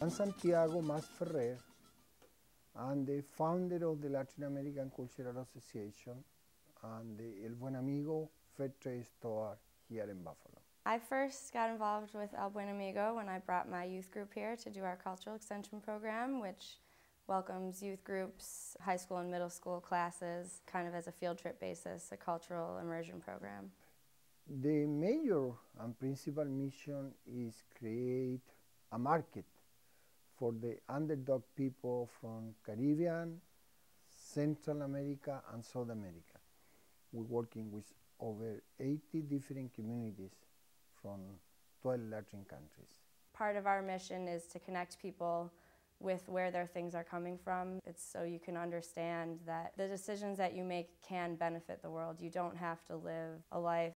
I'm Santiago Masferrer. I'm the founder of the Latin American Cultural Association and the El Buen Amigo Fair Trade Store here in Buffalo. I first got involved with El Buen Amigo when I brought my youth group here to do our cultural extension program, which welcomes youth groups, high school and middle school classes, kind of as a field trip basis, a cultural immersion program. The major and principal mission is create a market for the underdog people from Caribbean, Central America, and South America. We're working with over 80 different communities from 12 Latin countries. Part of our mission is to connect people with where their things are coming from. It's so you can understand that the decisions that you make can benefit the world. You don't have to live a life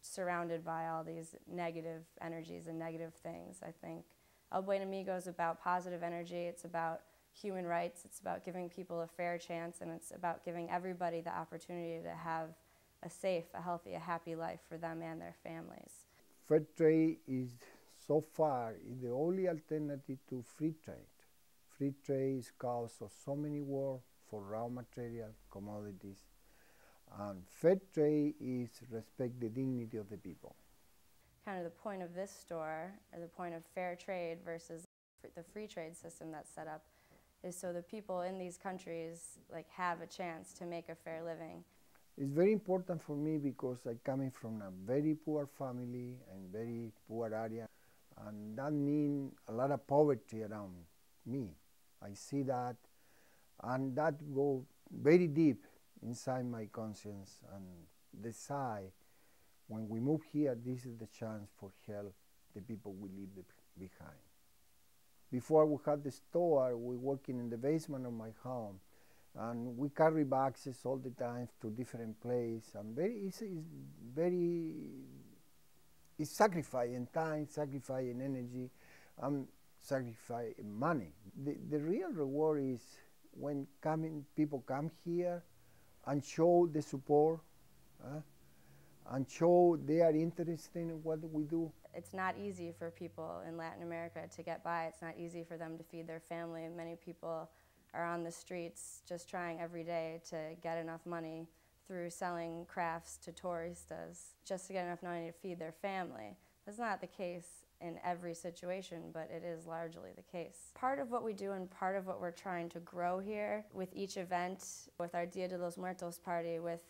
surrounded by all these negative energies and negative things. I think El Buen Amigo is about positive energy, it's about human rights, it's about giving people a fair chance, and it's about giving everybody the opportunity to have a safe, a healthy, a happy life for them and their families. Fair trade is so far the only alternative to free trade. Free trade is cause of so many wars for raw material, commodities, and fair trade is respect the dignity of the people. Kind of the point of this store, or the point of fair trade versus the free trade system that's set up, is so the people in these countries have a chance to make a fair living. It's very important for me because I'm coming from a very poor family and very poor area, and that means a lot of poverty around me. I see that, and that goes very deep inside my conscience and decide when we move here, this is the chance for help the people we leave behind. Before we had the store, we working in the basement of my home, and we carry boxes all the time to different places, and it's sacrificing time, sacrificing energy, and sacrificing money. The real reward is when people come here and show the support, and show they are interested in what we do. It's not easy for people in Latin America to get by. It's not easy for them to feed their family. Many people are on the streets just trying every day to get enough money through selling crafts to touristas just to get enough money to feed their family. That's not the case in every situation, but it is largely the case. Part of what we do and part of what we're trying to grow here with each event, with our Dia de los Muertos party, with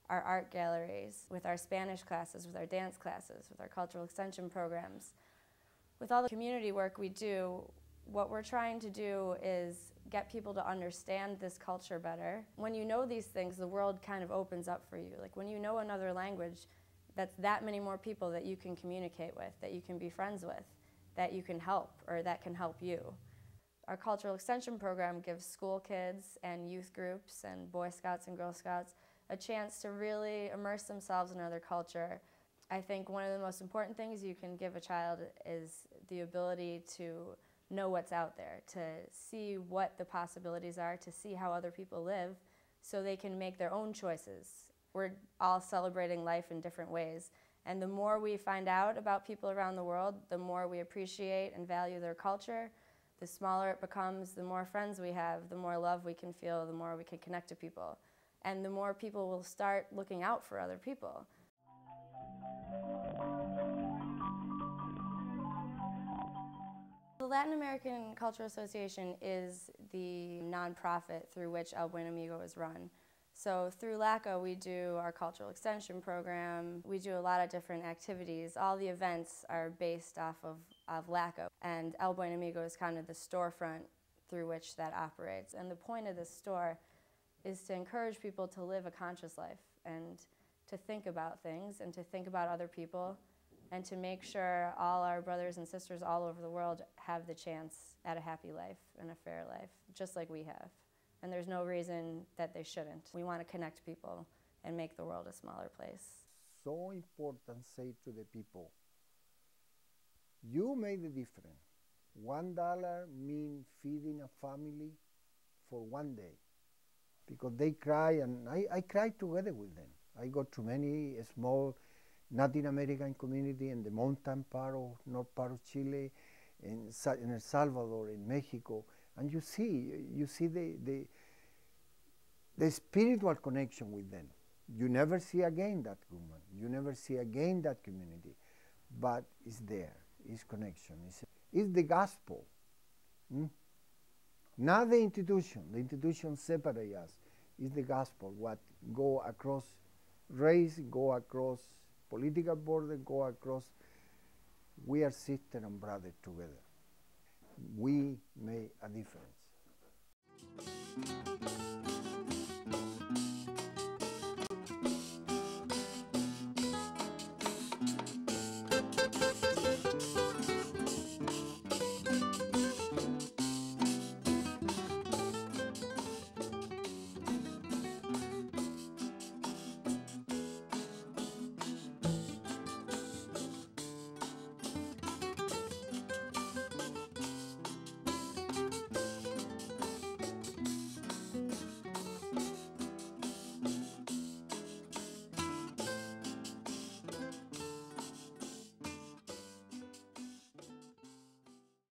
our art galleries, with our Spanish classes, with our dance classes, with our cultural extension programs. With all the community work we do, what we're trying to do is get people to understand this culture better. When you know these things, the world kind of opens up for you. Like when you know another language, that's that many more people that you can communicate with, that you can be friends with, that you can help, or that can help you. Our cultural extension program gives school kids and youth groups and Boy Scouts and Girl Scouts a chance to really immerse themselves in another culture. I think one of the most important things you can give a child is the ability to know what's out there, to see what the possibilities are, to see how other people live, so they can make their own choices. We're all celebrating life in different ways, and the more we find out about people around the world, the more we appreciate and value their culture, the smaller it becomes, the more friends we have, the more love we can feel, the more we can connect to people. And the more people will start looking out for other people. The Latin American Cultural Association is the nonprofit through which El Buen Amigo is run. So through LACA, we do our cultural extension program. We do a lot of different activities. All the events are based off of LACA, and El Buen Amigo is kind of the storefront through which that operates. And the point of this store is to encourage people to live a conscious life and to think about things and to think about other people and to make sure all our brothers and sisters all over the world have the chance at a happy life and a fair life, just like we have. And there's no reason that they shouldn't. We want to connect people and make the world a smaller place. So important say to the people, you make the difference. $1 means feeding a family for one day. Because they cry, and I cry together with them. I go to many small Latin American community in the mountain part of north part of Chile, in El Salvador, in Mexico, and you see the spiritual connection with them. You never see again that woman. You never see again that community, but it's there. It's connection. It's the gospel. Not the institution. The institution separates us. It's the gospel. What go across race, go across political border, go across. We are sister and brother together. We make a difference.